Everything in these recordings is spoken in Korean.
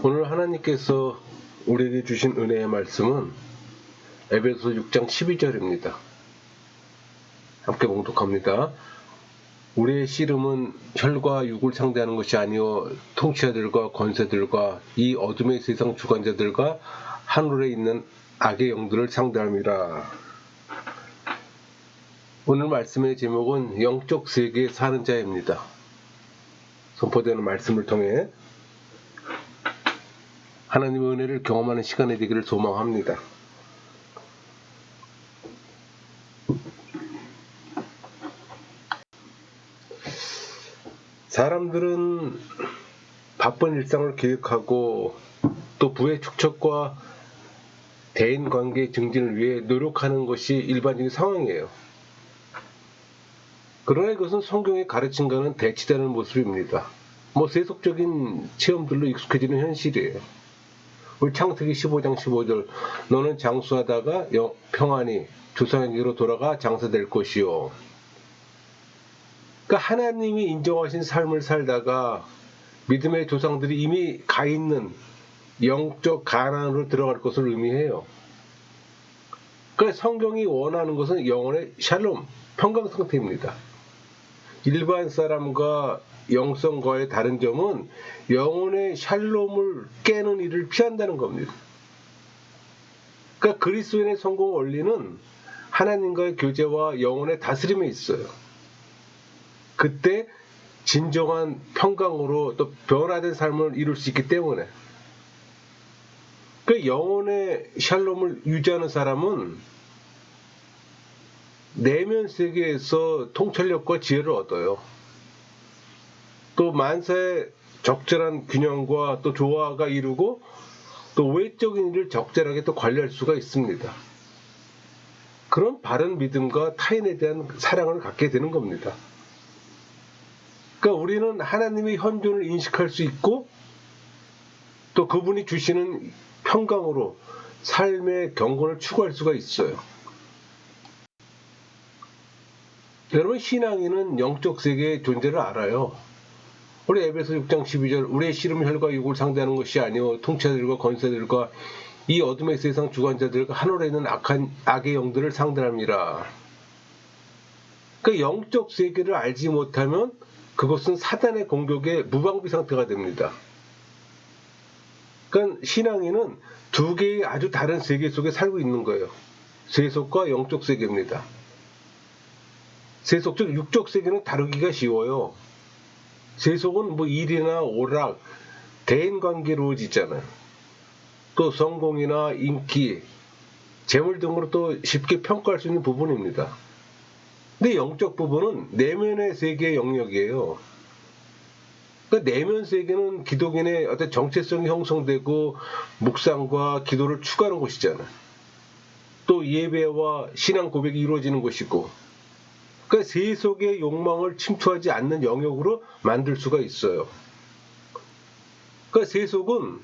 오늘 하나님께서 우리에게 주신 은혜의 말씀은 에베소 6장 12절입니다. 함께 봉독합니다. 우리의 씨름은 혈과 육을 상대하는 것이 아니요 통치자들과 권세들과 이 어둠의 세상 주관자들과 하늘에 있는 악의 영들을 상대함이라. 오늘 말씀의 제목은 영적 세계에 사는 자입니다. 선포되는 말씀을 통해 하나님의 은혜를 경험하는 시간이 되기를 소망합니다. 사람들은 바쁜 일상을 계획하고 또 부의 축적과 대인관계 증진을 위해 노력하는 것이 일반적인 상황이에요. 그러나 이것은 성경의 가르침과는 대치되는 모습입니다. 세속적인 체험들로 익숙해지는 현실이에요. 우리 창세기 15장 15절 너는 장수하다가 평안히 조상에게로 돌아가 장사될 것이요. 그러니까 하나님이 인정하신 삶을 살다가 믿음의 조상들이 이미 가 있는 영적 가나안으로 들어갈 것을 의미해요. 그러니까 성경이 원하는 것은 영혼의 샬롬, 평강 상태입니다. 일반 사람과 영성과의 다른 점은 영혼의 샬롬을 깨는 일을 피한다는 겁니다. 그러니까 그리스도인의 성공 원리는 하나님과의 교제와 영혼의 다스림에 있어요. 그때 진정한 평강으로 또 변화된 삶을 이룰 수 있기 때문에 그 영혼의 샬롬을 유지하는 사람은 내면 세계에서 통찰력과 지혜를 얻어요. 또 만사의 적절한 균형과 또 조화가 이루고 또 외적인 일을 적절하게 또 관리할 수가 있습니다. 그런 바른 믿음과 타인에 대한 사랑을 갖게 되는 겁니다. 그러니까 우리는 하나님의 현존을 인식할 수 있고 또 그분이 주시는 평강으로 삶의 경건을 추구할 수가 있어요. 여러분, 신앙인은 영적 세계의 존재를 알아요. 우리 에베소 6장 12절 우리의 씨름은 혈과 육을 상대하는 것이 아니요 통치자들과 권세들과 이 어둠의 세상 주관자들과 하늘에 있는 악의 영들을 상대함이라. 그 영적 세계를 알지 못하면 그것은 사단의 공격의 무방비 상태가 됩니다. 그러니까 신앙인은 두 개의 아주 다른 세계 속에 살고 있는 거예요. 세속과 영적 세계입니다. 세속적 육적 세계는 다루기가 쉬워요. 세속은 일이나 오락, 대인관계로 이루어지잖아요. 또 성공이나 인기, 재물 등으로 또 쉽게 평가할 수 있는 부분입니다. 근데 영적 부분은 내면의 세계의 영역이에요. 그러니까 내면 세계는 기독인의 어떤 정체성이 형성되고 묵상과 기도를 추구하는 곳이잖아요. 또 예배와 신앙 고백이 이루어지는 곳이고, 그러니까 세속의 욕망을 침투하지 않는 영역으로 만들 수가 있어요. 그러니까 세속은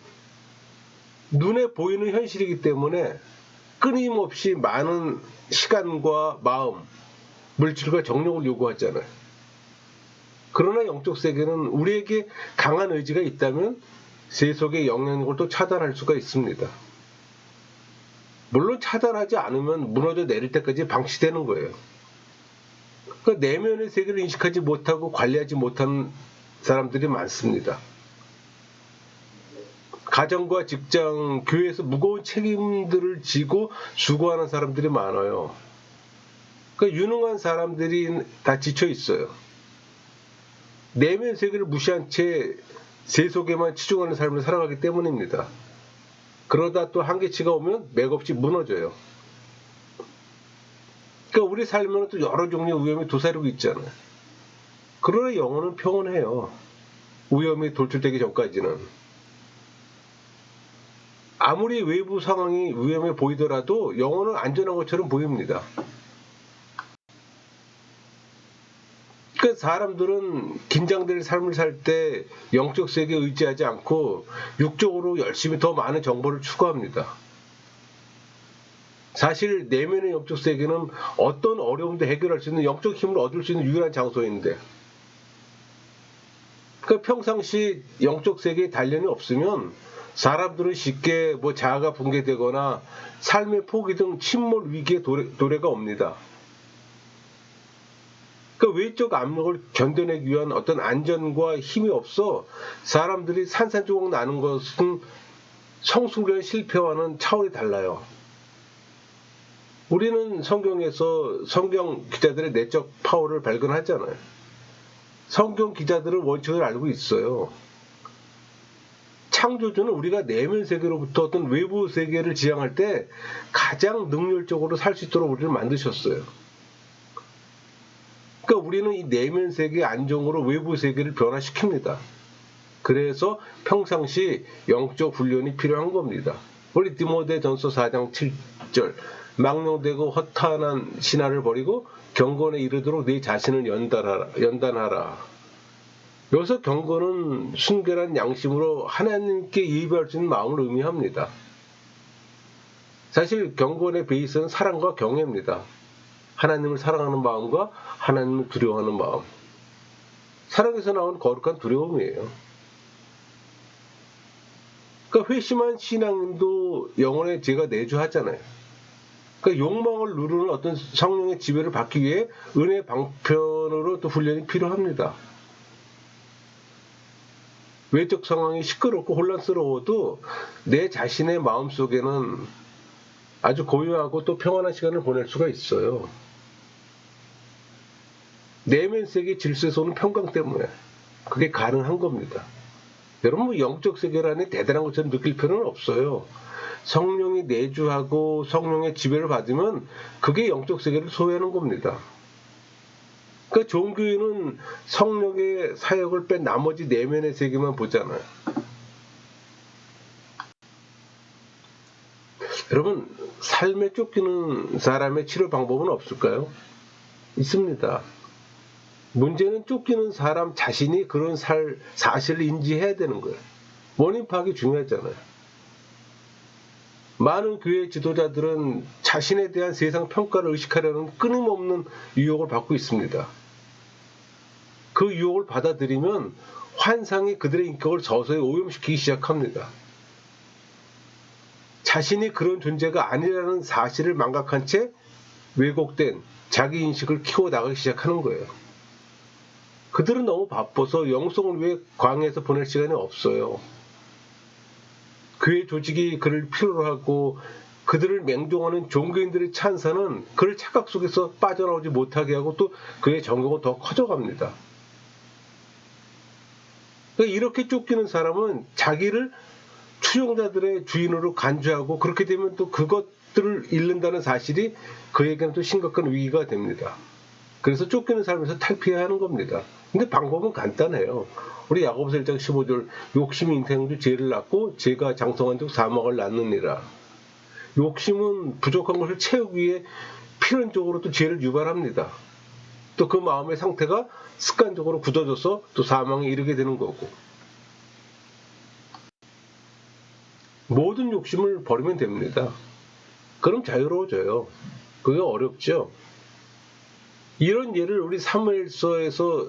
눈에 보이는 현실이기 때문에 끊임없이 많은 시간과 마음, 물질과 정력을 요구하잖아요. 그러나 영적 세계는 우리에게 강한 의지가 있다면 세속의 영향력을 또 차단할 수가 있습니다. 물론 차단하지 않으면 무너져 내릴 때까지 방치되는 거예요. 그러니까 내면의 세계를 인식하지 못하고 관리하지 못하는 사람들이 많습니다. 가정과 직장, 교회에서 무거운 책임들을 지고 수고하는 사람들이 많아요. 그러니까 유능한 사람들이 다 지쳐 있어요. 내면 세계를 무시한 채 세속에만 치중하는 삶을 살아가기 때문입니다. 그러다 또 한계치가 오면 맥없이 무너져요. 그러니까 우리 삶에는 또 여러 종류의 위험이 도사리고 있잖아요. 그러나 영혼은 평온해요. 위험이 돌출되기 전까지는. 아무리 외부 상황이 위험해 보이더라도 영혼은 안전한 것처럼 보입니다. 그러니까 사람들은 긴장될 삶을 살 때 영적 세계에 의지하지 않고 육적으로 열심히 더 많은 정보를 추구합니다. 사실 내면의 영적 세계는 어떤 어려움도 해결할 수 있는 영적 힘을 얻을 수 있는 유일한 장소인데, 그러니까 평상시 영적 세계에 단련이 없으면 사람들은 쉽게 뭐 자아가 붕괴되거나 삶의 포기 등 침몰 위기의 도래가 옵니다. 그 외적 압력을 견뎌내기 위한 어떤 안전과 힘이 없어 사람들이 산산조각 나는 것은 성숙련 실패와는 차원이 달라요. 우리는 성경에서 성경 기자들의 내적 파워를 발견하잖아요. 성경 기자들은 원칙을 알고 있어요. 창조주는 우리가 내면 세계로부터 어떤 외부 세계를 지향할 때 가장 능률적으로 살 수 있도록 우리를 만드셨어요. 그러니까 우리는 이 내면 세계의 안정으로 외부 세계를 변화시킵니다. 그래서 평상시 영적 훈련이 필요한 겁니다. 우리 디모데전서 4장 7절 망령되고 허탄한 신화를 버리고 경건에 이르도록 네 자신을 연단하라. 여기서 경건은 순결한 양심으로 하나님께 예배할 수 있는 마음을 의미합니다. 사실 경건의 베이스는 사랑과 경외입니다. 하나님을 사랑하는 마음과 하나님을 두려워하는 마음. 사랑에서 나온 거룩한 두려움이에요. 그러니까 회심한 신앙도 영혼의 죄가 내주하잖아요. 그러니까 욕망을 누르는 어떤 성령의 지배를 받기 위해 은혜 방편으로 또 훈련이 필요합니다. 외적 상황이 시끄럽고 혼란스러워도 내 자신의 마음속에는 아주 고요하고 또 평안한 시간을 보낼 수가 있어요. 내면 세계 질서에서 오는 평강 때문에 그게 가능한 겁니다. 여러분 영적 세계라니 대단한 것처럼 느낄 필요는 없어요. 성령이 내주하고 성령의 지배를 받으면 그게 영적 세계를 소유하는 겁니다. 그러니까 종교인은 성령의 사역을 뺀 나머지 내면의 세계만 보잖아요. 여러분 삶에 쫓기는 사람의 치료 방법은 없을까요? 있습니다. 문제는 쫓기는 사람 자신이 그런 사실을 인지해야 되는 거예요. 원인 파악이 중요하잖아요. 많은 교회 지도자들은 자신에 대한 세상 평가를 의식하려는 끊임없는 유혹을 받고 있습니다. 그 유혹을 받아들이면 환상이 그들의 인격을 서서히 오염시키기 시작합니다. 자신이 그런 존재가 아니라는 사실을 망각한 채 왜곡된 자기인식을 키워나가기 시작하는 거예요. 그들은 너무 바빠서 영성을 위해 광야에서 보낼 시간이 없어요. 교회 조직이 그를 필요로 하고 그들을 맹종하는 종교인들의 찬사는 그를 착각 속에서 빠져나오지 못하게 하고 또 그의 정욕은 더 커져갑니다. 그러니까 이렇게 쫓기는 사람은 자기를 추종자들의 주인으로 간주하고 그렇게 되면 또 그것들을 잃는다는 사실이 그에게는 또 심각한 위기가 됩니다. 그래서 쫓기는 삶에서 탈피해야 하는 겁니다. 근데 방법은 간단해요. 우리 야고보서 1장 15절 욕심이 인생인 줄 죄를 낳고 죄가 장성한 즉 사망을 낳느니라. 욕심은 부족한 것을 채우기 위해 필연적으로 또 죄를 유발합니다. 또 그 마음의 상태가 습관적으로 굳어져서 또 사망에 이르게 되는 거고. 모든 욕심을 버리면 됩니다. 그럼 자유로워져요. 그게 어렵죠. 이런 예를 우리 사무엘서에서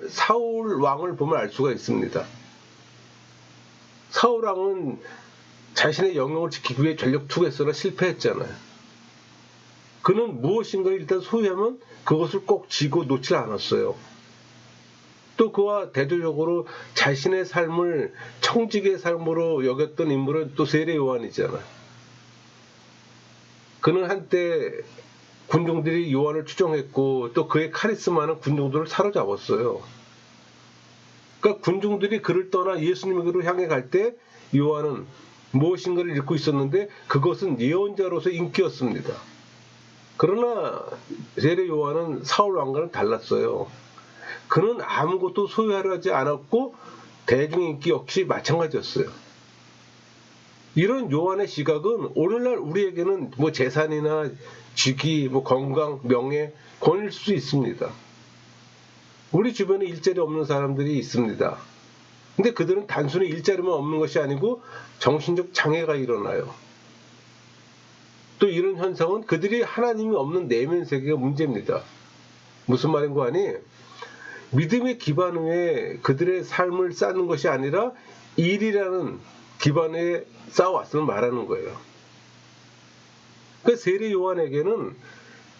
사울 왕을 보면 알 수가 있습니다. 사울 왕은 자신의 영역을 지키기 위해 전력 투구했으나 실패했잖아요. 그는 무엇인가를 일단 소유하면 그것을 꼭 쥐고 놓지 않았어요. 또 그와 대조적으로 자신의 삶을 청직의 삶으로 여겼던 인물은 또 세례 요한이잖아요. 그는 한때 군중들이 요한을 추종했고 또 그의 카리스마는 군중들을 사로잡았어요. 그러니까 군중들이 그를 떠나 예수님에게로 향해 갈 때 요한은 무엇인가를 잃고 있었는데 그것은 예언자로서 인기였습니다. 그러나 세례 요한은 사울 왕과는 달랐어요. 그는 아무것도 소유하려 하지 않았고 대중의 인기 역시 마찬가지였어요. 이런 요한의 시각은 오늘날 우리에게는 뭐 재산이나 직위, 뭐 건강, 명예, 권일 수 있습니다. 우리 주변에 일자리 없는 사람들이 있습니다. 근데 그들은 단순히 일자리만 없는 것이 아니고 정신적 장애가 일어나요. 또 이런 현상은 그들이 하나님이 없는 내면 세계가 문제입니다. 무슨 말인고 하니 믿음의 기반 위에 그들의 삶을 쌓는 것이 아니라 일이라는 기반 위에 쌓아왔음을 말하는 거예요. 그 세례 요한에게는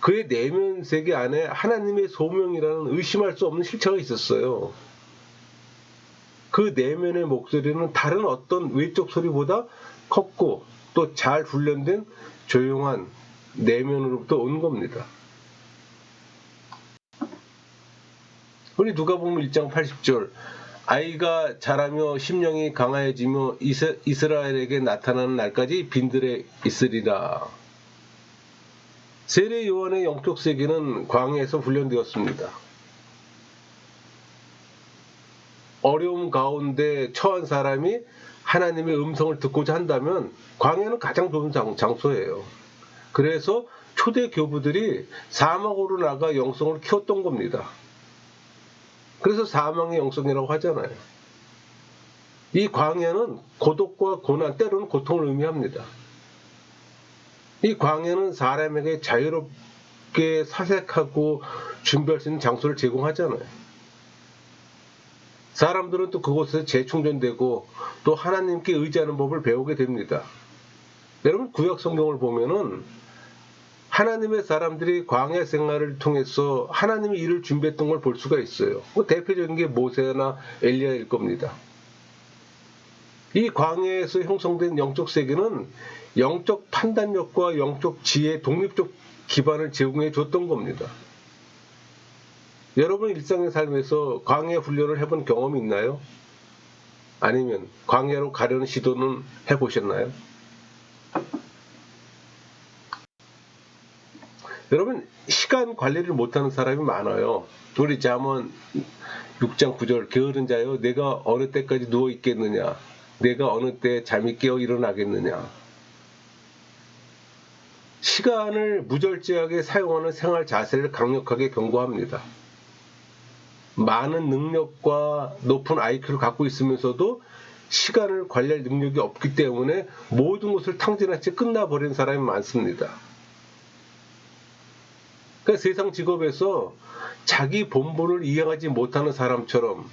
그의 내면 세계 안에 하나님의 소명이라는 의심할 수 없는 실체가 있었어요. 그 내면의 목소리는 다른 어떤 외적 소리보다 컸고 또 잘 훈련된 조용한 내면으로부터 온 겁니다. 우리 누가복음 1장 80절 아이가 자라며 심령이 강하여지며 이스라엘에게 나타나는 날까지 빈들에 있으리라. 세례 요한의 영적 세계는 광야에서 훈련되었습니다. 어려움 가운데 처한 사람이 하나님의 음성을 듣고자 한다면 광야는 가장 좋은 장소예요. 그래서 초대 교부들이 사막으로 나가 영성을 키웠던 겁니다. 그래서 사망의 영성이라고 하잖아요. 이 광야는 고독과 고난, 때로는 고통을 의미합니다. 이 광야는 사람에게 자유롭게 사색하고 준비할 수 있는 장소를 제공하잖아요. 사람들은 또 그곳에서 재충전되고 또 하나님께 의지하는 법을 배우게 됩니다. 여러분 구약 성경을 보면은 하나님의 사람들이 광야 생활을 통해서 하나님의 일을 준비했던 걸 볼 수가 있어요. 대표적인 게 모세나 엘리야일 겁니다. 이 광야에서 형성된 영적 세계는 영적 판단력과 영적 지혜의 독립적 기반을 제공해 줬던 겁니다. 여러분 일상의 삶에서 광야 훈련을 해본 경험이 있나요? 아니면 광야로 가려는 시도는 해보셨나요? 여러분 시간 관리를 못하는 사람이 많아요. 우리 잠언 6장 9절 게으른 자여 내가 어느 때까지 누워 있겠느냐, 내가 어느 때 잠이 깨어 일어나겠느냐. 시간을 무절제하게 사용하는 생활 자세를 강력하게 경고합니다. 많은 능력과 높은 IQ를 갖고 있으면서도 시간을 관리할 능력이 없기 때문에 모든 것을 탕진한 채 끝나버리는 사람이 많습니다. 그러니까 세상 직업에서 자기 본분을 이행하지 못하는 사람처럼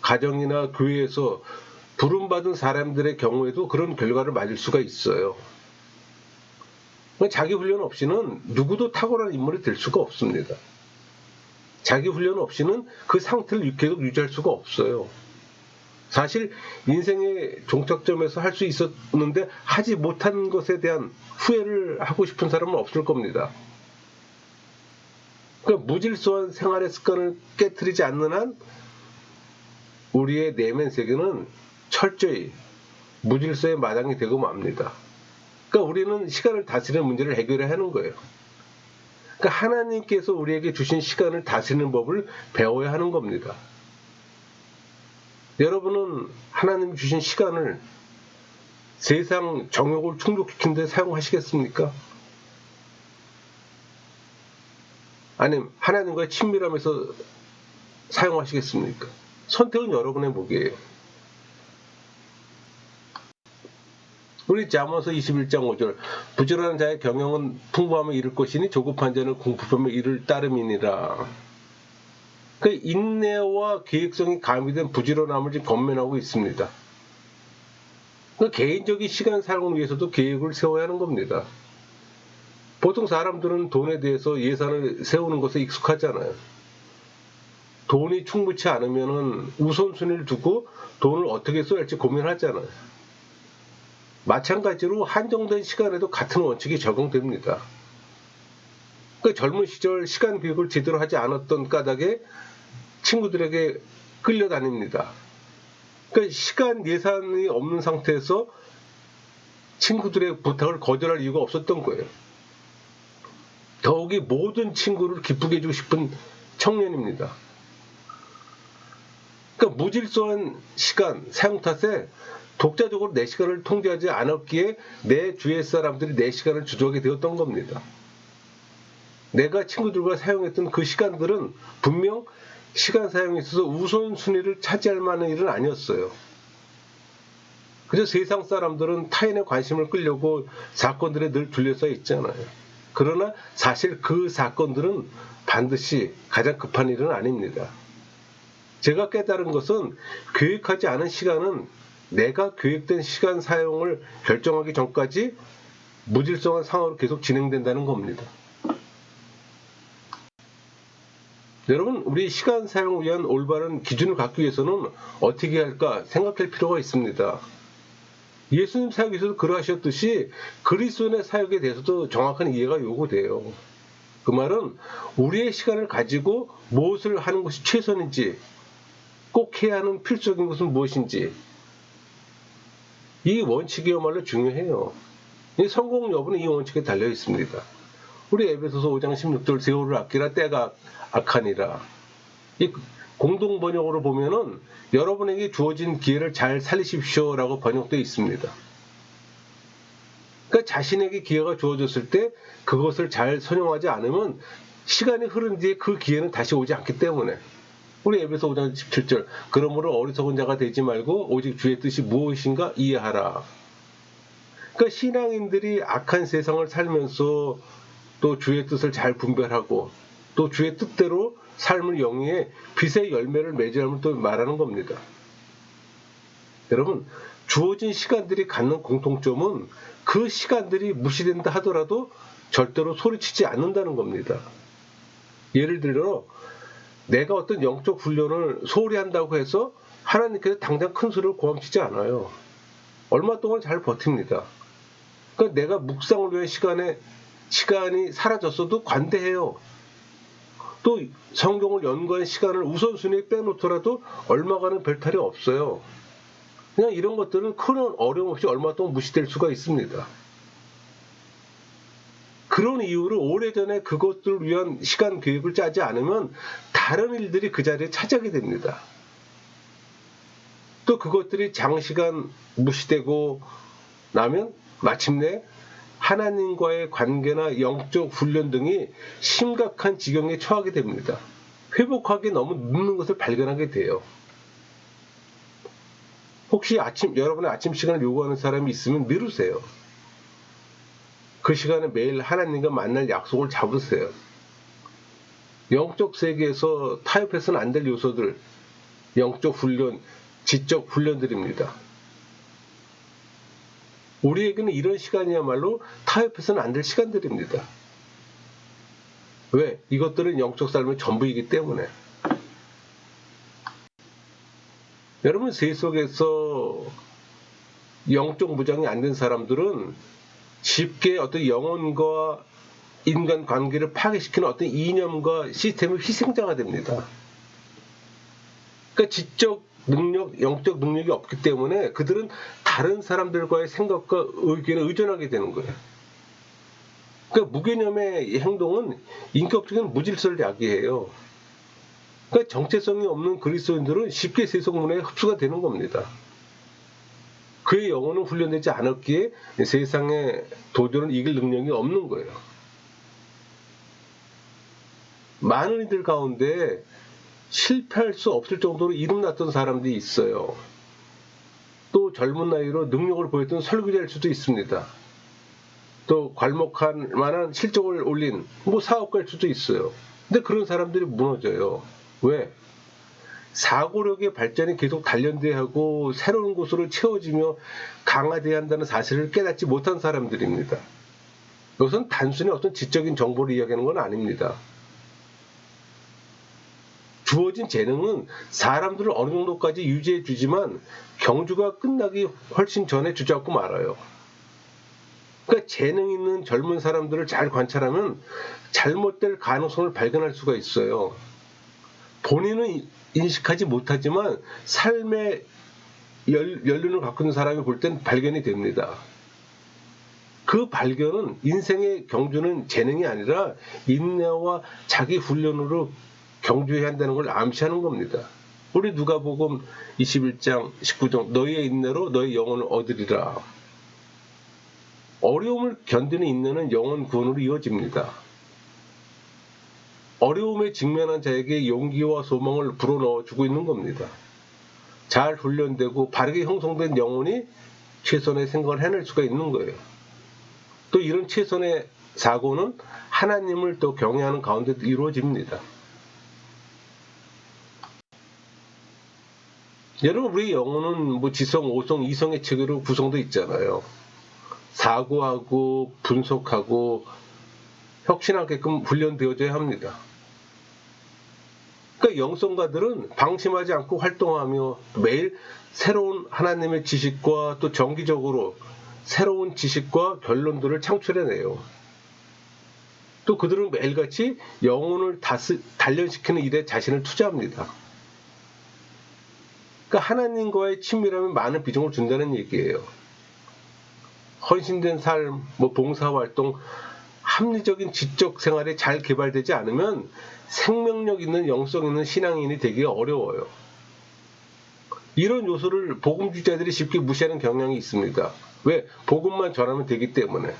가정이나 교회에서 부름받은 사람들의 경우에도 그런 결과를 맞을 수가 있어요. 자기 훈련 없이는 누구도 탁월한 인물이 될 수가 없습니다. 자기 훈련 없이는 그 상태를 계속 유지할 수가 없어요. 사실 인생의 종착점에서 할 수 있었는데 하지 못한 것에 대한 후회를 하고 싶은 사람은 없을 겁니다. 그러니까 무질서한 생활의 습관을 깨트리지 않는 한 우리의 내면 세계는 철저히 무질서의 마당이 되고 맙니다. 그러니까 우리는 시간을 다스리는 문제를 해결해야 하는 거예요. 그러니까 하나님께서 우리에게 주신 시간을 다스리는 법을 배워야 하는 겁니다. 여러분은 하나님이 주신 시간을 세상 정욕을 충족시키는 데 사용하시겠습니까? 아니면 하나님과의 친밀함에서 사용하시겠습니까? 선택은 여러분의 몫이에요. 우리 잠언서 21장 5절 부지런한 자의 경영은 풍부함을 이룰 것이니 조급한 자는 궁핍함을 이룰 따름이니라. 그 인내와 계획성이 가미된 부지런함을 지금 건면하고 있습니다. 그 개인적인 시간 사용을 위해서도 계획을 세워야 하는 겁니다. 보통 사람들은 돈에 대해서 예산을 세우는 것에 익숙하잖아요. 돈이 충분치 않으면 우선순위를 두고 돈을 어떻게 써야 할지 고민하잖아요. 마찬가지로 한정된 시간에도 같은 원칙이 적용됩니다. 그 젊은 시절 시간 비용을 제대로 하지 않았던 까닭에 친구들에게 끌려다닙니다. 그 시간 예산이 없는 상태에서 친구들의 부탁을 거절할 이유가 없었던 거예요. 더욱이 모든 친구를 기쁘게 해주고 싶은 청년입니다. 그러니까 무질서한 시간 사용 탓에 독자적으로 내 시간을 통제하지 않았기에 내 주위의 사람들이 내 시간을 주도하게 되었던 겁니다. 내가 친구들과 사용했던 그 시간들은 분명 시간 사용에 있어서 우선순위를 차지할 만한 일은 아니었어요. 그래서 세상 사람들은 타인의 관심을 끌려고 사건들에 늘 둘러싸여 있잖아요. 그러나 사실 그 사건들은 반드시 가장 급한 일은 아닙니다. 제가 깨달은 것은 계획하지 않은 시간은 내가 계획된 시간 사용을 결정하기 전까지 무질서한 상황으로 계속 진행된다는 겁니다. 여러분, 우리 시간 사용을 위한 올바른 기준을 갖기 위해서는 어떻게 할까 생각할 필요가 있습니다. 예수님 사역에서도 그러하셨듯이 그리스도인의 사역에 대해서도 정확한 이해가 요구돼요. 그 말은 우리의 시간을 가지고 무엇을 하는 것이 최선인지, 꼭 해야 하는 필수적인 것은 무엇인지, 이 원칙이야말로 중요해요. 이 성공 여부는 이 원칙에 달려 있습니다. 우리 에베소서 5장 16절 세월을 아끼라 때가 악하니라. 이 공동 번역으로 보면은 여러분에게 주어진 기회를 잘 살리십시오라고 번역되어 있습니다. 그러니까 자신에게 기회가 주어졌을 때 그것을 잘 선용하지 않으면 시간이 흐른 뒤에 그 기회는 다시 오지 않기 때문에 우리 에베소 5장 17절 그러므로 어리석은 자가 되지 말고 오직 주의 뜻이 무엇인가 이해하라. 그러니까 신앙인들이 악한 세상을 살면서 또 주의 뜻을 잘 분별하고 또 주의 뜻대로 삶을 영위해 빛의 열매를 맺으라면 또 말하는 겁니다. 여러분, 주어진 시간들이 갖는 공통점은 그 시간들이 무시된다 하더라도 절대로 소리치지 않는다는 겁니다. 예를 들어 내가 어떤 영적 훈련을 소홀히 한다고 해서 하나님께서 당장 큰 소리를 고함치지 않아요. 얼마 동안 잘 버팁니다. 그러니까 내가 묵상을 위한 시간이 사라졌어도 관대해요. 또 성경을 연구한 시간을 우선순위에 빼놓더라도 얼마가는 별탈이 없어요. 그냥 이런 것들은 큰 어려움 없이 얼마 동안 무시될 수가 있습니다. 그런 이유로 오래전에 그것들을 위한 시간 계획을 짜지 않으면 다른 일들이 그 자리에 차지하게 됩니다. 또 그것들이 장시간 무시되고 나면 마침내 하나님과의 관계나 영적 훈련 등이 심각한 지경에 처하게 됩니다. 회복하기 너무 늦는 것을 발견하게 돼요. 혹시 여러분의 아침 시간을 요구하는 사람이 있으면 미루세요. 그 시간에 매일 하나님과 만날 약속을 잡으세요. 영적 세계에서 타협해서는 안 될 요소들, 영적 훈련, 지적 훈련들입니다. 우리에게는 이런 시간이야말로 타협해서는 안 될 시간들입니다. 왜? 이것들은 영적 삶의 전부이기 때문에. 여러분, 세속에서 영적 무장이 안 된 사람들은 쉽게 어떤 영혼과 인간 관계를 파괴시키는 어떤 이념과 시스템의 희생자가 됩니다. 그러니까 지적 능력, 영적 능력이 없기 때문에 그들은 다른 사람들과의 생각과 의견에 의존하게 되는 거예요. 그러니까 무개념의 행동은 인격적인 무질서를 야기해요. 그러니까 정체성이 없는 그리스도인들은 쉽게 세속문화에 흡수가 되는 겁니다. 그의 영혼은 훈련되지 않았기에 세상의 도전을 이길 능력이 없는 거예요. 많은 이들 가운데 실패할 수 없을 정도로 이름났던 사람들이 있어요. 또 젊은 나이로 능력을 보였던 설교자일 수도 있습니다. 또 괄목할 만한 실적을 올린 사업가일 수도 있어요. 근데 그런 사람들이 무너져요. 왜? 사고력의 발전이 계속 단련돼야 하고 새로운 곳으로 채워지며 강화돼야 한다는 사실을 깨닫지 못한 사람들입니다. 이것은 단순히 어떤 지적인 정보를 이야기하는 건 아닙니다. 주어진 재능은 사람들을 어느 정도까지 유지해 주지만 경주가 끝나기 훨씬 전에 주저앉고 말아요. 그러니까 재능 있는 젊은 사람들을 잘 관찰하면 잘못될 가능성을 발견할 수가 있어요. 본인은 인식하지 못하지만 삶의 연륜을 갖고 있는 사람이 볼 땐 발견이 됩니다. 그 발견은 인생의 경주는 재능이 아니라 인내와 자기 훈련으로 경주해야 한다는 걸 암시하는 겁니다. 우리 누가복음 21장 19절 너희의 인내로 너희 영혼을 얻으리라. 어려움을 견디는 인내는 영혼 구원으로 이어집니다. 어려움에 직면한 자에게 용기와 소망을 불어넣어주고 있는 겁니다. 잘 훈련되고 바르게 형성된 영혼이 최선의 생각을 해낼 수가 있는 거예요. 또 이런 최선의 사고는 하나님을 또 경외하는 가운데 이루어집니다. 여러분, 우리 영혼은 뭐 지성, 오성, 이성의 체계로 구성되어 있잖아요. 사고하고 분석하고 혁신하게끔 훈련되어져야 합니다. 그러니까 영성가들은 방심하지 않고 활동하며 매일 새로운 하나님의 지식과 또 정기적으로 새로운 지식과 결론들을 창출해내요. 또 그들은 매일같이 영혼을 단련시키는 일에 자신을 투자합니다. 그러니까 하나님과의 친밀함에 많은 비중을 준다는 얘기예요. 헌신된 삶, 뭐 봉사활동, 합리적인 지적 생활이 잘 개발되지 않으면 생명력 있는 영성 있는 신앙인이 되기가 어려워요. 이런 요소를 복음주의자들이 쉽게 무시하는 경향이 있습니다. 왜? 복음만 전하면 되기 때문에.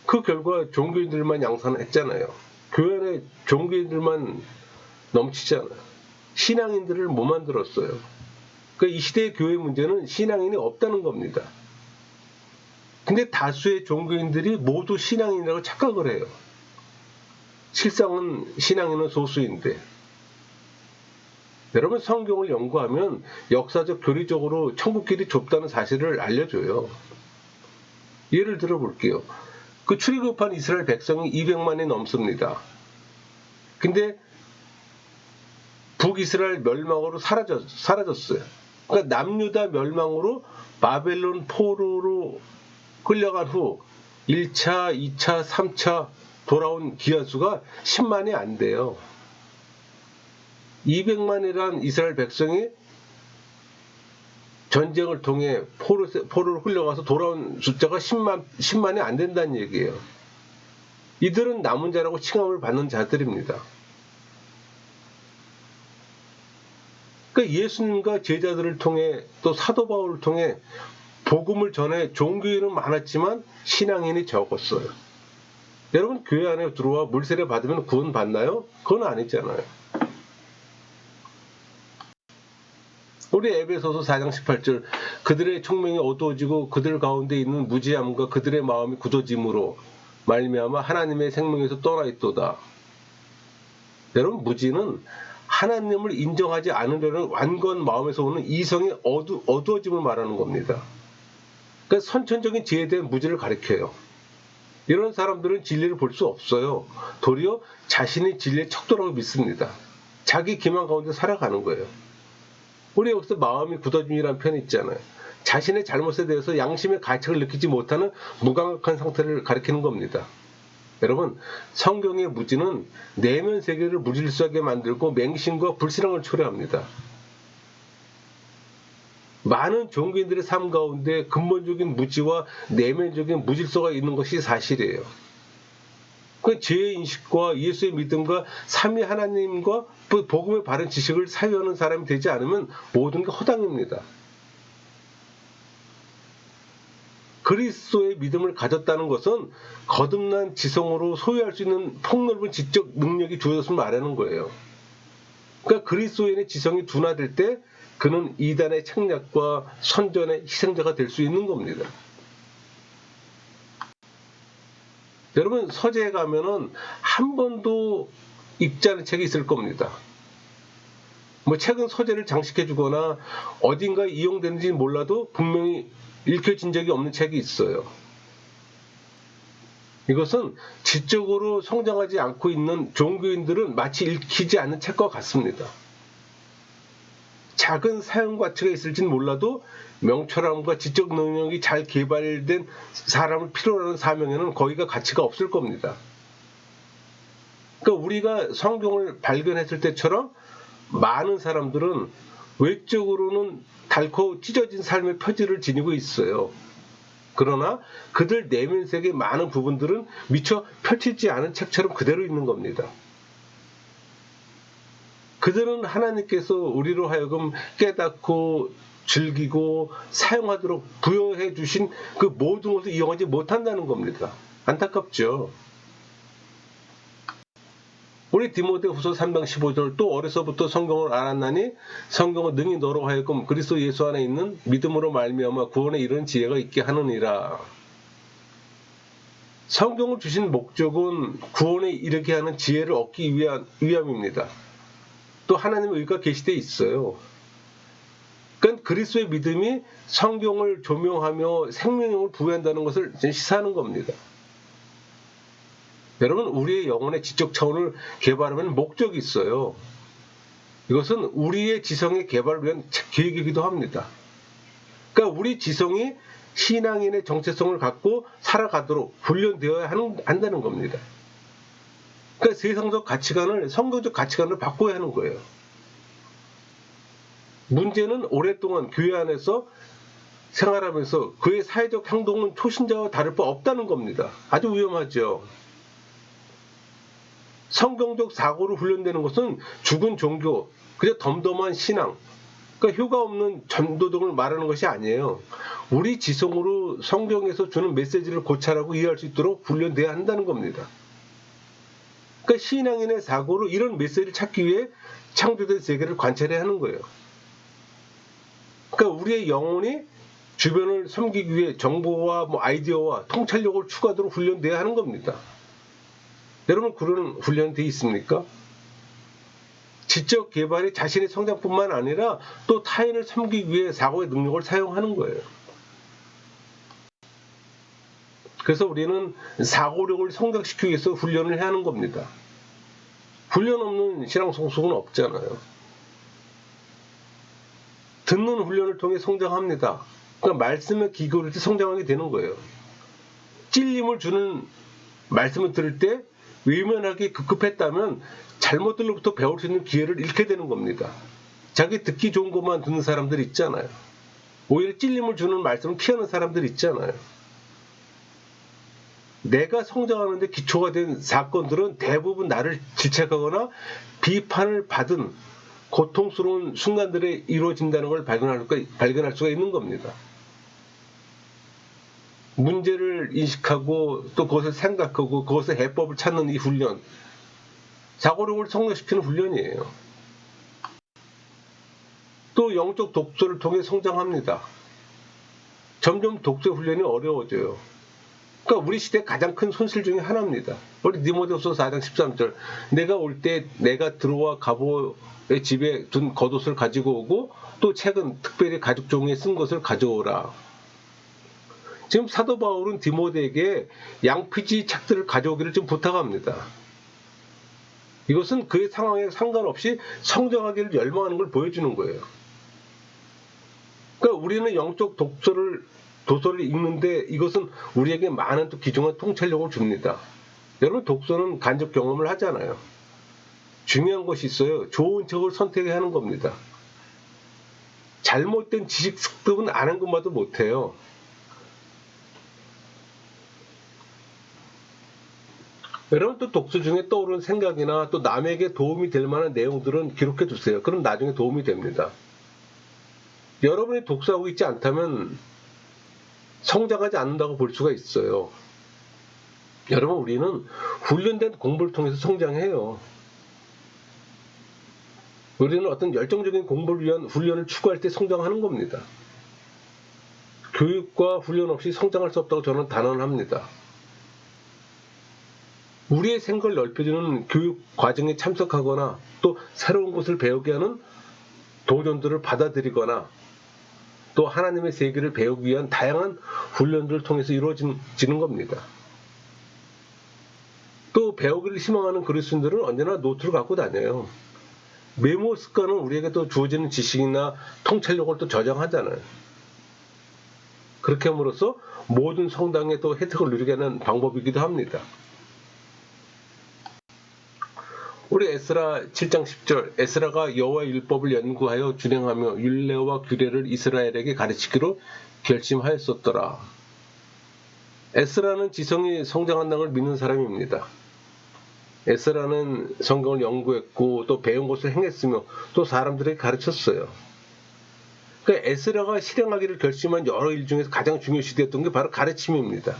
그 결과 종교인들만 양산했잖아요. 교회 안에 종교인들만 넘치잖아요. 신앙인들을 못 만들었어요. 그러니까 이 시대의 교회 문제는 신앙인이 없다는 겁니다. 근데 다수의 종교인들이 모두 신앙인이라고 착각을 해요. 실상은 신앙인은 소수인데. 여러분, 성경을 연구하면 역사적 교리적으로 천국길이 좁다는 사실을 알려줘요. 예를 들어 볼게요. 그 출애굽한 이스라엘 백성이 200만이 넘습니다. 근데 북이스라엘 멸망으로 사라졌어요. 그러니까 남유다 멸망으로 바벨론 포로로 끌려간 후 1차, 2차, 3차 돌아온 기한수가 10만이 안 돼요. 200만이란 이스라엘 백성이 전쟁을 통해 포로로 흘려가서 돌아온 숫자가 10만이 안 된다는 얘기예요. 이들은 남은 자라고 칭함을 받는 자들입니다. 그러니까 예수님과 제자들을 통해 또 사도 바울을 통해 복음을 전해 종교인은 많았지만 신앙인이 적었어요. 여러분, 교회 안에 들어와 물세례 받으면 구원 받나요? 그건 아니잖아요. 우리 에베소서 4장 18절, 그들의 총명이 어두워지고 그들 가운데 있는 무지함과 그들의 마음이 굳어짐으로 말미암아 하나님의 생명에서 떠나 있도다. 여러분, 무지는 하나님을 인정하지 않으려는 완고한 마음에서 오는 이성의 어두워짐을 말하는 겁니다. 그러니까 선천적인 지혜에 대한 무지를 가리켜요. 이런 사람들은 진리를 볼 수 없어요. 도리어 자신이 진리의 척도라고 믿습니다. 자기 기만 가운데 살아가는 거예요. 우리 여기서 마음이 굳어짐이라는 표현이 있잖아요. 자신의 잘못에 대해서 양심의 가책을 느끼지 못하는 무감각한 상태를 가리키는 겁니다. 여러분, 성경의 무지는 내면 세계를 무질서하게 만들고 맹신과 불신앙을 초래합니다. 많은 종교인들의 삶 가운데 근본적인 무지와 내면적인 무질서가 있는 것이 사실이에요. 그 죄의 인식과 예수의 믿음과 삼위 하나님과 복음의 바른 지식을 사유하는 사람이 되지 않으면 모든 게 허당입니다. 그리스도의 믿음을 가졌다는 것은 거듭난 지성으로 소유할 수 있는 폭넓은 지적 능력이 주어졌음을 말하는 거예요. 그러니까 그리스도인의 지성이 둔화될 때 그는 이단의 책략과 선전의 희생자가 될 수 있는 겁니다. 여러분, 서재에 가면은 한 번도 읽지 않은 책이 있을 겁니다. 뭐 책은 서재를 장식해 주거나 어딘가에 이용되는지 몰라도 분명히 읽혀진 적이 없는 책이 있어요. 이것은 지적으로 성장하지 않고 있는 종교인들은 마치 읽히지 않는 책과 같습니다. 작은 사용 가치가 있을지는 몰라도 명철함과 지적 능력이 잘 개발된 사람을 필요로 하는 사명에는 거기가 가치가 없을 겁니다. 그러니까 우리가 성경을 발견했을 때처럼 많은 사람들은 외적으로는 닳고 찢어진 삶의 표지를 지니고 있어요. 그러나 그들 내면 세계의 많은 부분들은 미처 펼치지 않은 책처럼 그대로 있는 겁니다. 그들은 하나님께서 우리로 하여금 깨닫고 즐기고 사용하도록 부여해 주신 그 모든 것을 이용하지 못한다는 겁니다. 안타깝죠. 우리 디모데후서 3장 15절, 또 어려서부터 성경을 알았나니 성경은 능히 너로 하여금 그리스도 예수 안에 있는 믿음으로 말미암아 구원에 이르는 지혜가 있게 하느니라. 성경을 주신 목적은 구원에 이르게 하는 지혜를 얻기 위함입니다. 또 하나님의 의가 계시되어 있어요. 그러니까 그리스도의 믿음이 성경을 조명하며 생명력을 부여한다는 것을 시사하는 겁니다. 여러분, 우리의 영혼의 지적 차원을 개발하면 목적이 있어요. 이것은 우리의 지성의 개발을 위한 계획이기도 합니다. 그러니까 우리 지성이 신앙인의 정체성을 갖고 살아가도록 훈련되어야 한다는 겁니다. 그러니까 세상적 가치관을 성경적 가치관으로 바꿔야 하는 거예요. 문제는 오랫동안 교회 안에서 생활하면서 그의 사회적 행동은 초신자와 다를 바 없다는 겁니다. 아주 위험하죠. 성경적 사고로 훈련되는 것은 죽은 종교, 그저 덤덤한 신앙, 그러니까 효과 없는 전도 등을 말하는 것이 아니에요. 우리 지성으로 성경에서 주는 메시지를 고찰하고 이해할 수 있도록 훈련돼야 한다는 겁니다. 그러니까 신앙인의 사고로 이런 메시지를 찾기 위해 창조된 세계를 관찰해야 하는 거예요. 그러니까 우리의 영혼이 주변을 섬기기 위해 정보와 아이디어와 통찰력을 추구하도록 훈련돼야 하는 겁니다. 여러분, 그런 훈련이 돼 있습니까? 지적 개발이 자신의 성장뿐만 아니라 또 타인을 섬기기 위해 사고의 능력을 사용하는 거예요. 그래서 우리는 사고력을 성장시키기 위해서 훈련을 해야 하는 겁니다. 훈련 없는 신앙 성숙은 없잖아요. 듣는 훈련을 통해 성장합니다. 그러니까 말씀에 귀 기울일 때 성장하게 되는 거예요. 찔림을 주는 말씀을 들을 때 외면하기 급급했다면 잘못들로부터 배울 수 있는 기회를 잃게 되는 겁니다. 자기 듣기 좋은 것만 듣는 사람들 있잖아요. 오히려 찔림을 주는 말씀을 피하는 사람들 있잖아요. 내가 성장하는데 기초가 된 사건들은 대부분 나를 질책하거나 비판을 받은 고통스러운 순간들에 이루어진다는 걸 발견할 수가 있는 겁니다. 문제를 인식하고 또 그것을 생각하고 그것의 해법을 찾는 이 훈련, 사고력을 성장시키는 훈련이에요. 또 영적 독서를 통해 성장합니다. 점점 독서 훈련이 어려워져요. 그러니까 우리 시대의 가장 큰 손실 중에 하나입니다. 우리 디모데후서 4장 13절, 내가 올 때 내가 들어와 가보의 집에 둔 겉옷을 가지고 오고 또 책은 특별히 가죽 종이에 쓴 것을 가져오라. 지금 사도 바울은 디모데에게 양피지 책들을 가져오기를 좀 부탁합니다. 이것은 그의 상황에 상관없이 성장하기를 열망하는 걸 보여주는 거예요. 그러니까 우리는 영적 도서를 읽는데 이것은 우리에게 많은 또 귀중한 통찰력을 줍니다. 여러분, 독서는 간접 경험을 하잖아요. 중요한 것이 있어요. 좋은 책을 선택해야 하는 겁니다. 잘못된 지식 습득은 아는 것마도 못해요. 여러분, 또 독서 중에 떠오르는 생각이나 또 남에게 도움이 될 만한 내용들은 기록해 두세요. 그럼 나중에 도움이 됩니다. 여러분이 독서하고 있지 않다면 성장하지 않는다고 볼 수가 있어요. 여러분, 우리는 훈련된 공부를 통해서 성장해요. 우리는 어떤 열정적인 공부를 위한 훈련을 추구할 때 성장하는 겁니다. 교육과 훈련 없이 성장할 수 없다고 저는 단언합니다. 우리의 생각을 넓혀주는 교육 과정에 참석하거나 또 새로운 것을 배우게 하는 도전들을 받아들이거나 또 하나님의 세계를 배우기 위한 다양한 훈련들을 통해서 이루어지는 겁니다. 또 배우기를 희망하는 그리스도인들은 언제나 노트를 갖고 다녀요. 메모 습관은 우리에게 또 주어지는 지식이나 통찰력을 또 저장하잖아요. 그렇게 함으로써 모든 성당에 또 혜택을 누리게 하는 방법이기도 합니다. 우리 에스라 7장 10절, 에스라가 여호와의 율법을 연구하여 준행하며 율례와 규례를 이스라엘에게 가르치기로 결심하였었더라. 에스라는 지성이 성장한다는 걸 믿는 사람입니다. 에스라는 성경을 연구했고 또 배운 것을 행했으며 또 사람들에게 가르쳤어요. 그러니까 에스라가 실행하기를 결심한 여러 일 중에서 가장 중요시되었던 게 바로 가르침입니다.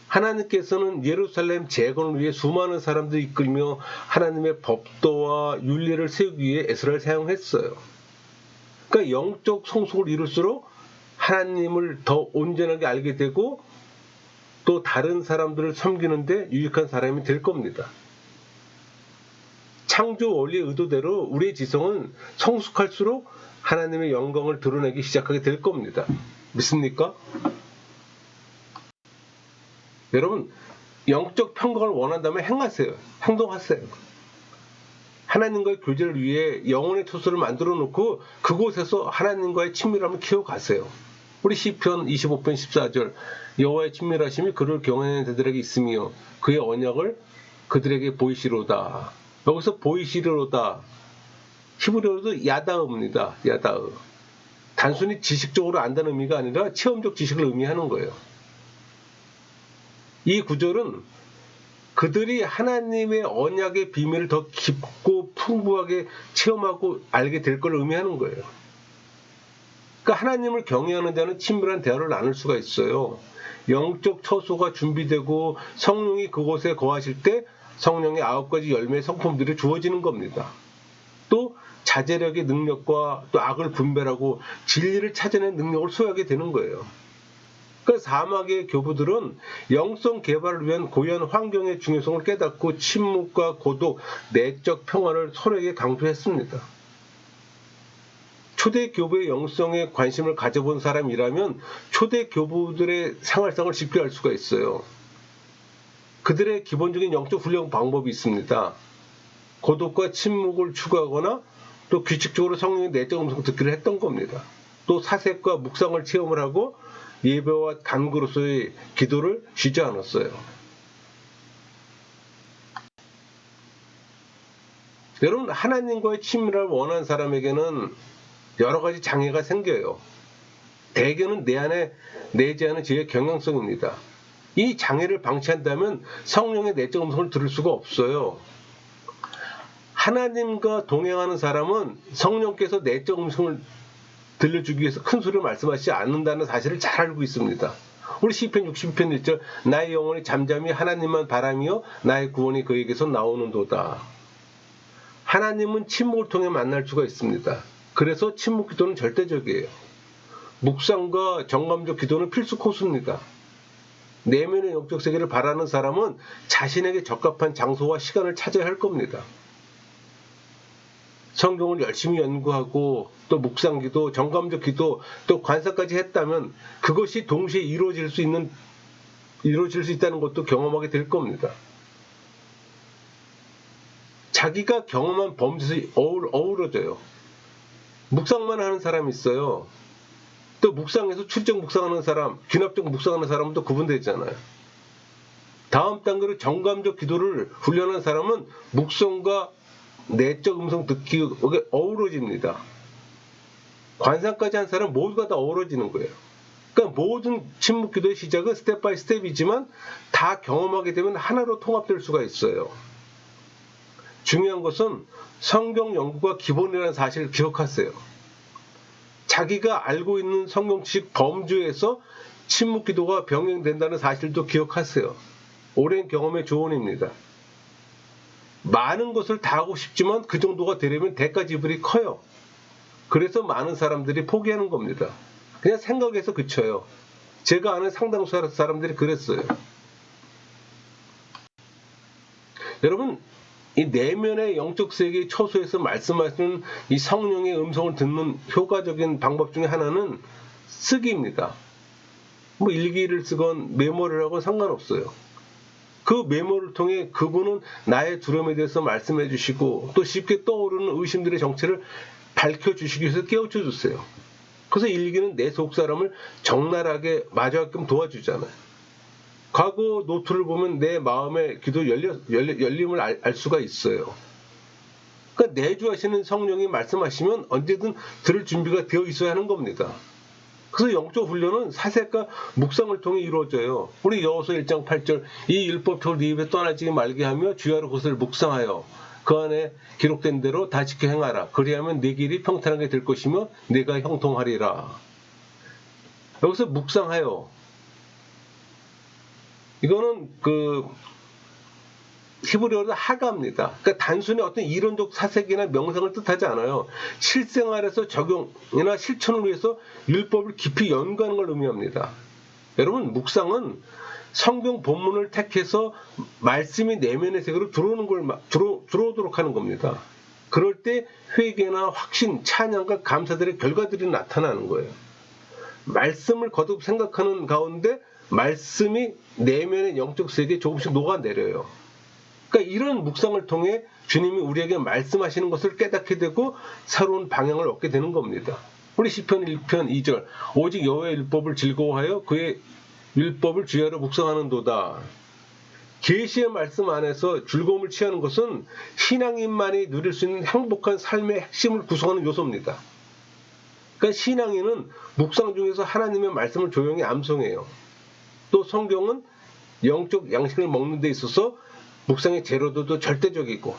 하나님께서는 예루살렘 재건을 위해 수많은 사람들을 이끌며 하나님의 법도와 윤리를 세우기 위해 에스라를 사용했어요. 그러니까 영적 성숙을 이룰수록 하나님을 더 온전하게 알게 되고 또 다른 사람들을 섬기는데 유익한 사람이 될 겁니다. 창조 원리의 의도대로 우리의 지성은 성숙할수록 하나님의 영광을 드러내기 시작하게 될 겁니다. 믿습니까? 여러분, 영적 평강을 원한다면 행하세요. 행동하세요. 하나님과의 교제를 위해 영혼의 초소를 만들어 놓고 그곳에서 하나님과의 친밀함을 키워가세요. 우리 시편 25편 14절, 여호와의 친밀하심이 그를 경외하는 자들에게 있으며 그의 언약을 그들에게 보이시로다. 여기서 보이시로다, 히브리어로도 야다흐입니다. 야다흐. 단순히 지식적으로 안다는 의미가 아니라 체험적 지식을 의미하는 거예요. 이 구절은 그들이 하나님의 언약의 비밀을 더 깊고 풍부하게 체험하고 알게 될 걸 의미하는 거예요. 그러니까 하나님을 경외하는 자는 친밀한 대화를 나눌 수가 있어요. 영적 처소가 준비되고 성령이 그곳에 거하실 때 성령의 9가지 열매의 성품들이 주어지는 겁니다. 또 자제력의 능력과 또 악을 분별하고 진리를 찾아내는 능력을 소유하게 되는 거예요. 그러니까 사막의 교부들은 영성 개발을 위한 고유한 환경의 중요성을 깨닫고 침묵과 고독, 내적 평화를 서로에게 강조했습니다. 초대 교부의 영성에 관심을 가져본 사람이라면 초대 교부들의 생활상을 쉽게 알 수가 있어요. 그들의 기본적인 영적 훈련 방법이 있습니다. 고독과 침묵을 추구하거나 또 규칙적으로 성령의 내적 음성 듣기를 했던 겁니다. 또 사색과 묵상을 체험을 하고 예배와 간구로서의 기도를 쉬지 않았어요. 여러분, 하나님과의 친밀함을 원하는 사람에게는 여러 가지 장애가 생겨요. 대개는 내 안에 내재하는 죄의 경향성입니다. 이 장애를 방치한다면 성령의 내적 음성을 들을 수가 없어요. 하나님과 동행하는 사람은 성령께서 내적 음성을 들려주기 위해서 큰 소리로 말씀하시지 않는다는 사실을 잘 알고 있습니다. 우리 시편 60편 1절, 나의 영혼이 잠잠히 하나님만 바라며 나의 구원이 그에게서 나오는도다. 하나님은 침묵을 통해 만날 수가 있습니다. 그래서 침묵 기도는 절대적이에요. 묵상과 정감적 기도는 필수 코스입니다. 내면의 영적 세계를 바라는 사람은 자신에게 적합한 장소와 시간을 찾아야 할 겁니다. 성경을 열심히 연구하고 또 묵상기도, 정감적 기도, 또 관사까지 했다면 그것이 동시에 이루어질 수 있다는 것도 경험하게 될 겁니다. 자기가 경험한 범죄에서 어우러져요. 묵상만 하는 사람이 있어요. 또 묵상에서 출적 묵상하는 사람, 귀납적 묵상하는 사람은 또 구분되잖아요. 다음 단계로 정감적 기도를 훈련한 사람은 묵성과 내적 음성 듣기 어우러집니다. 관상까지 한 사람 모두가 다 어우러지는 거예요. 그러니까 모든 침묵 기도의 시작은 스텝 바이 스텝이지만 다 경험하게 되면 하나로 통합될 수가 있어요. 중요한 것은 성경 연구가 기본이라는 사실을 기억하세요. 자기가 알고 있는 성경식 범주에서 침묵 기도가 병행된다는 사실도 기억하세요. 오랜 경험의 조언입니다. 많은 것을 다 하고 싶지만 그 정도가 되려면 대가 지불이 커요. 그래서 많은 사람들이 포기하는 겁니다. 그냥 생각에서 그쳐요. 제가 아는 상당수 사람들이 그랬어요. 여러분, 이 내면의 영적 세계의 처소에서 말씀하시는 이 성령의 음성을 듣는 효과적인 방법 중에 하나는 쓰기입니다. 뭐 일기를 쓰건 메모를 하건 상관없어요. 그 메모를 통해 그분은 나의 두려움에 대해서 말씀해 주시고 또 쉽게 떠오르는 의심들의 정체를 밝혀주시기 위해서 깨우쳐 주세요. 그래서 일기는 내 속사람을 적나라하게 마주하게끔 도와주잖아요. 과거 노트를 보면 내 마음의 기도 열림을 알 수가 있어요. 그러니까 내주하시는 성령이 말씀하시면 언제든 들을 준비가 되어 있어야 하는 겁니다. 그래서 영적 훈련은 사색과 묵상을 통해 이루어져요. 우리 여호수아 1장 8절, 이 율법책을 네 입에 떠나지 말게 하며 주야로 그것을 묵상하여 그 안에 기록된 대로 다 지켜 행하라. 그리하면 네 길이 평탄하게 될 것이며 네가 형통하리라. 여기서 묵상하여, 이거는 히브리어로 하가입니다. 그러니까 단순히 어떤 이론적 사색이나 명상을 뜻하지 않아요. 실생활에서 적용이나 실천을 위해서 율법을 깊이 연구하는 걸 의미합니다. 여러분, 묵상은 성경 본문을 택해서 말씀이 내면의 세계로 들어오도록 하는 겁니다. 그럴 때 회개나 확신, 찬양과 감사들의 결과들이 나타나는 거예요. 말씀을 거듭 생각하는 가운데 말씀이 내면의 영적 세계에 조금씩 녹아내려요. 그러니까 이런 묵상을 통해 주님이 우리에게 말씀하시는 것을 깨닫게 되고 새로운 방향을 얻게 되는 겁니다. 우리 시편 1편 2절 오직 여호와의 율법을 즐거워하여 그의 율법을 주야로 묵상하는도다. 계시의 말씀 안에서 즐거움을 취하는 것은 신앙인만이 누릴 수 있는 행복한 삶의 핵심을 구성하는 요소입니다. 그러니까 신앙인은 묵상 중에서 하나님의 말씀을 조용히 암송해요. 또 성경은 영적 양식을 먹는 데 있어서 묵상의 재료도 절대적이고,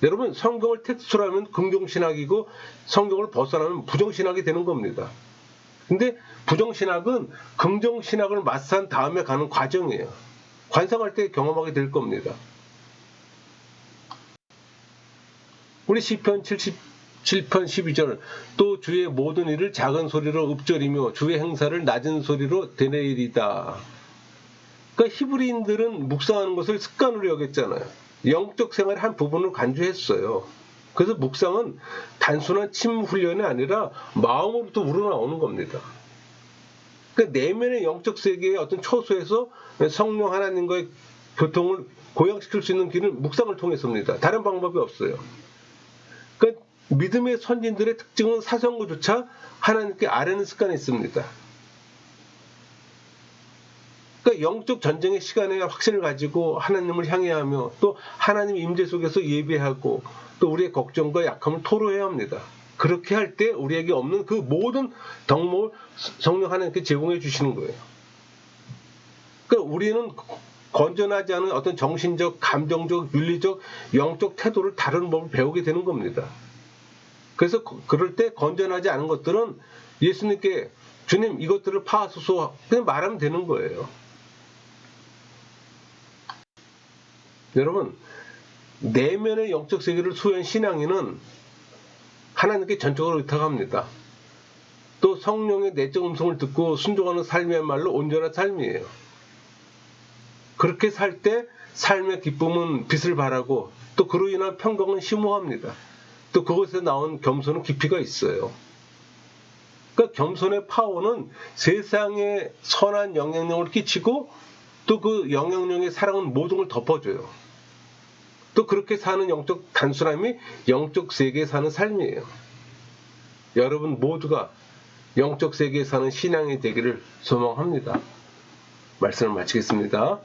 여러분 성경을 텍스트로 하면 긍정신학이고 성경을 벗어나면 부정신학이 되는 겁니다. 근데 부정신학은 긍정신학을 마스터한 다음에 가는 과정이에요. 관상할 때 경험하게 될 겁니다. 우리 시편 77편 12절 또 주의 모든 일을 작은 소리로 읊조리며 주의 행사를 낮은 소리로 되뇌이리다. 그러니까 히브리인들은 묵상하는 것을 습관으로 여겼잖아요. 영적 생활의 한 부분을 간주했어요. 그래서 묵상은 단순한 침 훈련이 아니라 마음으로부터 우러나오는 겁니다. 그러니까 내면의 영적 세계의 어떤 초소에서 성령 하나님과의 교통을 고양시킬 수 있는 길은 묵상을 통해서입니다. 다른 방법이 없어요. 그러니까 믿음의 선진들의 특징은 사성구조차 하나님께 아뢰는 습관이 있습니다. 그러니까 영적 전쟁의 시간에 확신을 가지고 하나님을 향해하며 또 하나님 임재 속에서 예배하고 또 우리의 걱정과 약함을 토로해야 합니다. 그렇게 할 때 우리에게 없는 그 모든 덕목을 성령 하나님께 제공해 주시는 거예요. 그러니까 우리는 건전하지 않은 어떤 정신적, 감정적, 윤리적, 영적 태도를 다루는 법을 배우게 되는 겁니다. 그래서 그럴 때 건전하지 않은 것들은 예수님께 주님 이것들을 파하소서 그냥 말하면 되는 거예요. 여러분 내면의 영적 세계를 소유한 신앙인은 하나님께 전적으로 의탁합니다. 또 성령의 내적 음성을 듣고 순종하는 삶이야말로 온전한 삶이에요. 그렇게 살 때 삶의 기쁨은 빛을 발하고 또 그로 인한 평강은 심오합니다. 또 그것에서 나온 겸손은 깊이가 있어요. 그러니까 겸손의 파워는 세상에 선한 영향력을 끼치고 또 그 영향력의 사랑은 모든 걸 덮어줘요. 또 그렇게 사는 영적 단순함이 영적 세계에 사는 삶이에요. 여러분 모두가 영적 세계에 사는 신앙이 되기를 소망합니다. 말씀을 마치겠습니다.